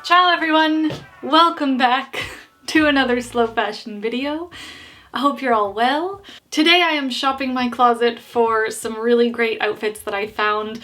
Ciao everyone! Welcome back to another slow fashion video. I hope you're all well. Today I am shopping my closet for some really great outfits that I found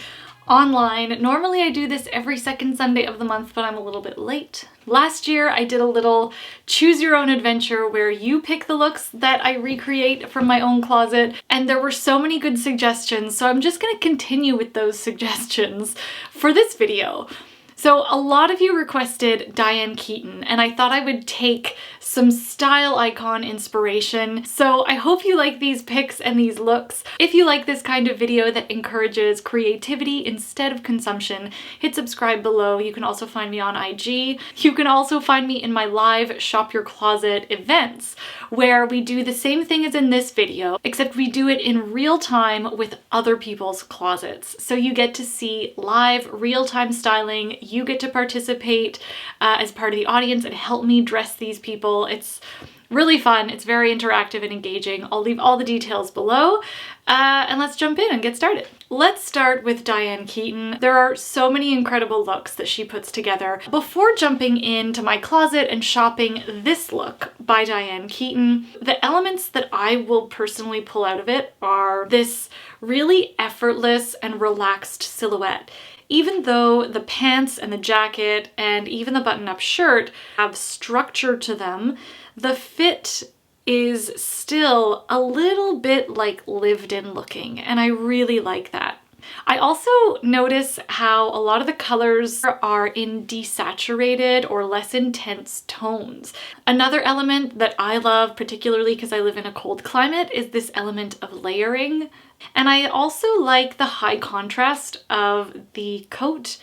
online. Normally I do this every second Sunday of the month, but I'm a little bit late. Last year I did a little choose your own adventure where you pick the looks that I recreate from my own closet, and there were so many good suggestions, so I'm just gonna continue with those suggestions for this video. So a lot of you requested Diane Keaton, and I thought I would take some style icon inspiration. So I hope you like these pics and these looks. If you like this kind of video that encourages creativity instead of consumption, hit subscribe below. You can also find me on IG. You can also find me in my live Shop Your Closet events, where we do the same thing as in this video, except we do it in real time with other people's closets. So you get to see live, real-time styling. You get to participate as part of the audience and help me dress these people. It's really fun. It's very interactive and engaging. I'll leave all the details below and let's jump in and get started. Let's start with Diane Keaton. There are so many incredible looks that she puts together. Before jumping into my closet and shopping this look by Diane Keaton, the elements that I will personally pull out of it are this really effortless and relaxed silhouette. Even though the pants and the jacket and even the button-up shirt have structure to them, the fit is still a little bit like lived-in looking, and I really like that. I also notice how a lot of the colors are in desaturated or less intense tones. Another element that I love, particularly because I live in a cold climate, is this element of layering. And I also like the high contrast of the coat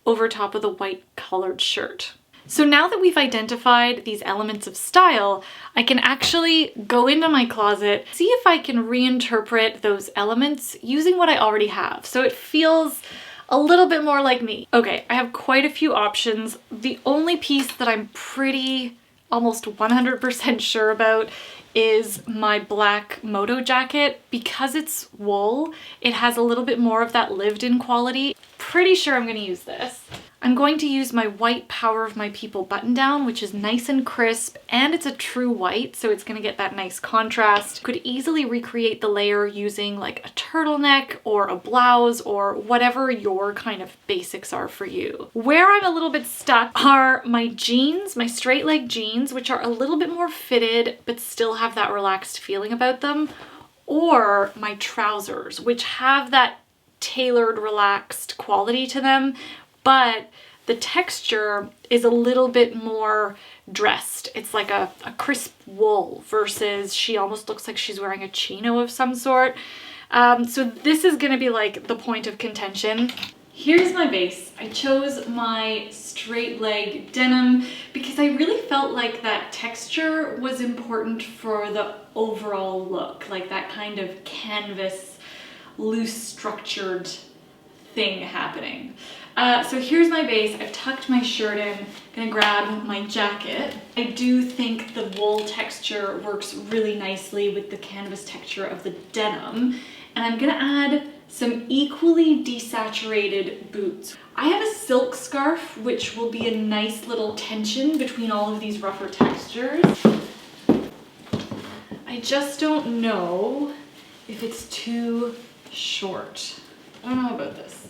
over top of the white collared shirt. So now that we've identified these elements of style, I can actually go into my closet, see if I can reinterpret those elements using what I already have. So it feels a little bit more like me. Okay, I have quite a few options. The only piece that I'm pretty almost 100% sure about is my black moto jacket. Because it's wool, it has a little bit more of that lived-in quality. Pretty sure I'm gonna use this. I'm going to use my white Power of My People button down, which is nice and crisp, and it's a true white, so it's gonna get that nice contrast. Could easily recreate the layer using like a turtleneck or a blouse or whatever your kind of basics are for you. Where I'm a little bit stuck are my jeans, my straight leg jeans, which are a little bit more fitted, but still have that relaxed feeling about them, or my trousers, which have that tailored, relaxed quality to them, but the texture is a little bit more dressed. It's like a crisp wool versus she almost looks like she's wearing a chino of some sort. So this is gonna be like the point of contention. Here's my base. I chose my straight leg denim because I really felt like that texture was important for the overall look, like that kind of canvas, loose structured thing happening. So here's my base. I've tucked my shirt in. Gonna grab my jacket. I do think the wool texture works really nicely with the canvas texture of the denim. And I'm gonna add some equally desaturated boots. I have a silk scarf, which will be a nice little tension between all of these rougher textures. I just don't know if it's too short. I don't know about this.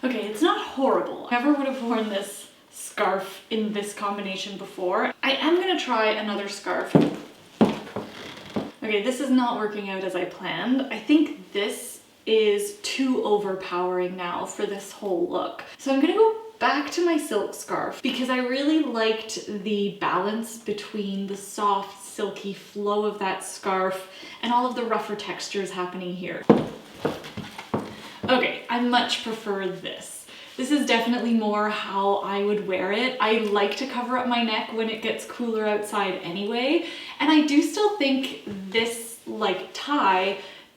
Okay, it's not horrible. I never would have worn this scarf in this combination before. I am gonna try another scarf. Okay, this is not working out as I planned. I think this is too overpowering now for this whole look. So I'm gonna go back to my silk scarf because I really liked the balance between the soft, silky flow of that scarf and all of the rougher textures happening here. Okay, I much prefer this. This is definitely more how I would wear it. I like to cover up my neck when it gets cooler outside anyway, and I do still think this like tie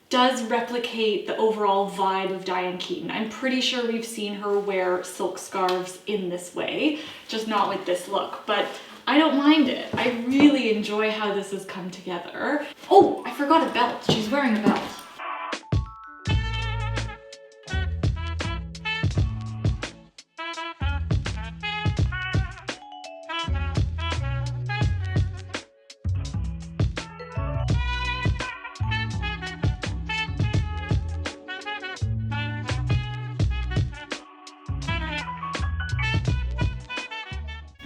does replicate the overall vibe of Diane Keaton. I'm pretty sure we've seen her wear silk scarves in this way, just not with this look, but I don't mind it. I really enjoy how this has come together. Oh, I forgot a belt. She's wearing a belt.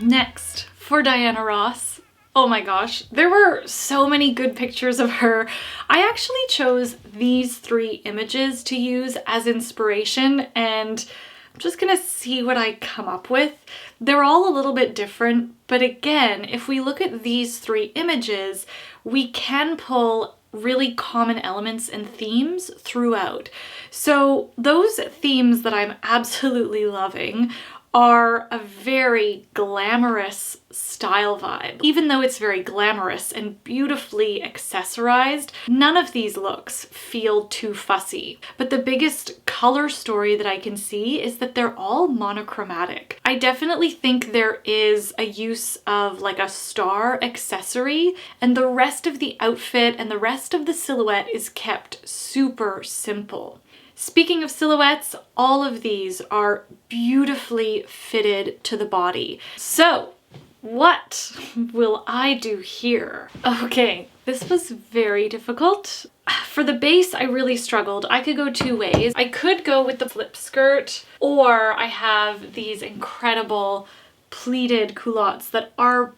Next, for Diana Ross. Oh my gosh, there were so many good pictures of her. I actually chose these 3 images to use as inspiration, and I'm just gonna see what I come up with. They're all a little bit different, but again, if we look at these 3 images, we can pull really common elements and themes throughout. So those themes that I'm absolutely loving are a very glamorous style vibe. Even though it's very glamorous and beautifully accessorized, none of these looks feel too fussy. But the biggest color story that I can see is that they're all monochromatic. I definitely think there is a use of like a star accessory, and the rest of the outfit and the rest of the silhouette is kept super simple. Speaking of silhouettes, all of these are beautifully fitted to the body. So, what will I do here? Okay, this was very difficult. For the base, I really struggled. I could go 2 ways. I could go with the flip skirt, or I have these incredible pleated culottes that are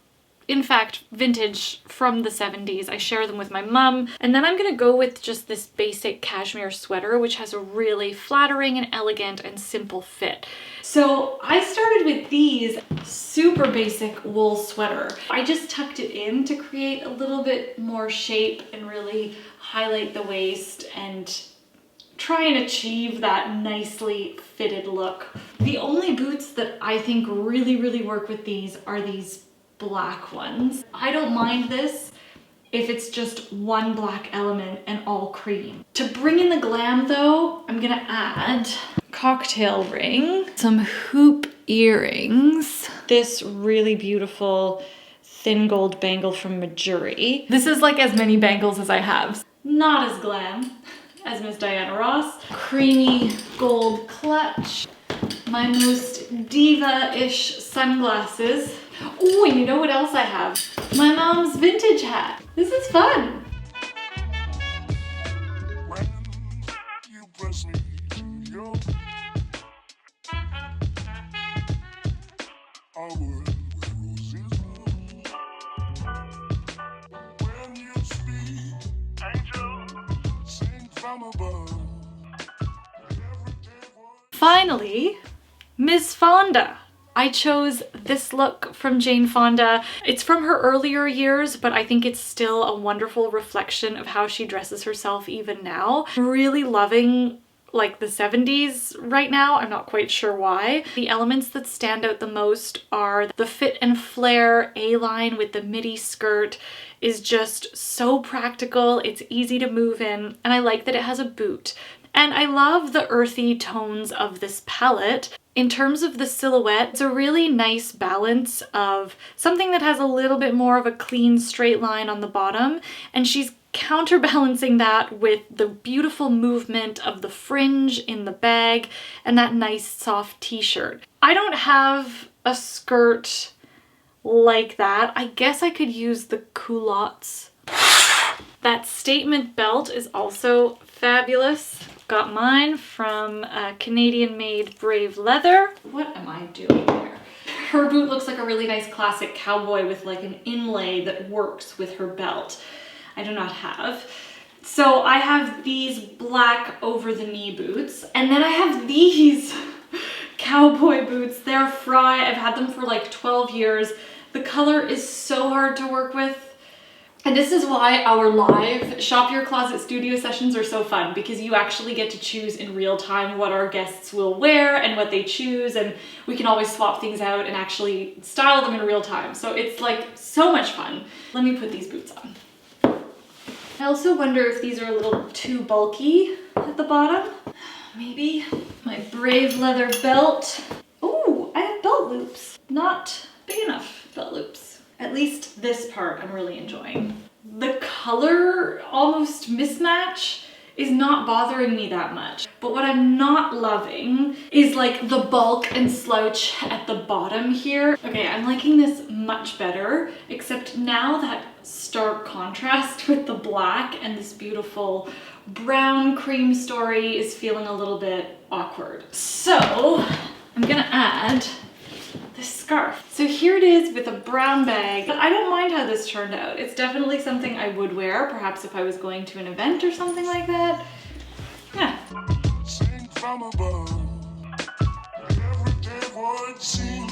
in fact vintage from the 70s. I share them with my mum. And then I'm gonna go with just this basic cashmere sweater, which has a really flattering and elegant and simple fit. So I started with these super basic wool sweater. I just tucked it in to create a little bit more shape and really highlight the waist and try and achieve that nicely fitted look. The only boots that I think really work with these are these black ones. I don't mind this if it's just one black element and all cream. To bring in the glam though, I'm gonna add cocktail ring, some hoop earrings, this really beautiful thin gold bangle from Majuri. This is like as many bangles as I have. Not as glam as Miss Diana Ross. Creamy gold clutch, my most diva-ish sunglasses. Oh, and you know what else I have? My mom's vintage hat. This is fun. Finally, Miss Fonda. I chose this look from Jane Fonda. It's from her earlier years, but I think it's still a wonderful reflection of how she dresses herself even now. I'm really loving like the 70s right now. I'm not quite sure why. The elements that stand out the most are the fit and flare A-line with the midi skirt is just so practical. It's easy to move in, and I like that it has a boot. And I love the earthy tones of this palette. In terms of the silhouette, it's a really nice balance of something that has a little bit more of a clean straight line on the bottom, and she's counterbalancing that with the beautiful movement of the fringe in the bag and that nice soft t-shirt. I don't have a skirt like that. I guess I could use the culottes. That statement belt is also fabulous. Got mine from Canadian-made Brave Leather. What am I doing here? Her boot looks like a really nice classic cowboy with like an inlay that works with her belt. I do not have. So I have these black over-the-knee boots, and then I have these cowboy boots. They're Fry. I've had them for like 12 years. The color is so hard to work with. And this is why our live Shop Your Closet studio sessions are so fun, because you actually get to choose in real time what our guests will wear and what they choose, and we can always swap things out and actually style them in real time. So it's like so much fun. Let me put these boots on. I also wonder if these are a little too bulky at the bottom. Maybe. My Brave Leather belt. Ooh, I have belt loops. Not big enough belt loops. At least this part I'm really enjoying. The color almost mismatch is not bothering me that much. But what I'm not loving is like the bulk and slouch at the bottom here. Okay, I'm liking this much better, except now that stark contrast with the black and this beautiful brown cream story is feeling a little bit awkward. So I'm gonna add this scarf. So here it is with a brown bag. But I don't mind how this turned out. It's definitely something I would wear, perhaps if I was going to an event or something like that. Yeah. Sing from above, every day would seem.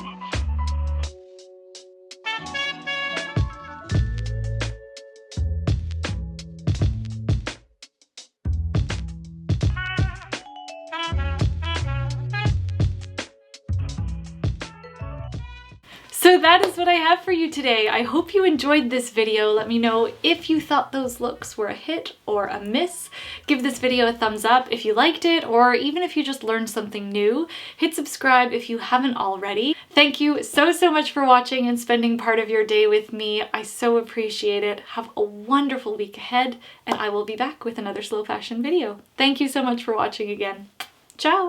So that is what I have for you today. I hope you enjoyed this video. Let me know if you thought those looks were a hit or a miss. Give this video a thumbs up if you liked it, or even if you just learned something new. Hit subscribe if you haven't already. Thank you so much for watching and spending part of your day with me. I so appreciate it. Have a wonderful week ahead, and I will be back with another slow fashion video. Thank you so much for watching again. Ciao!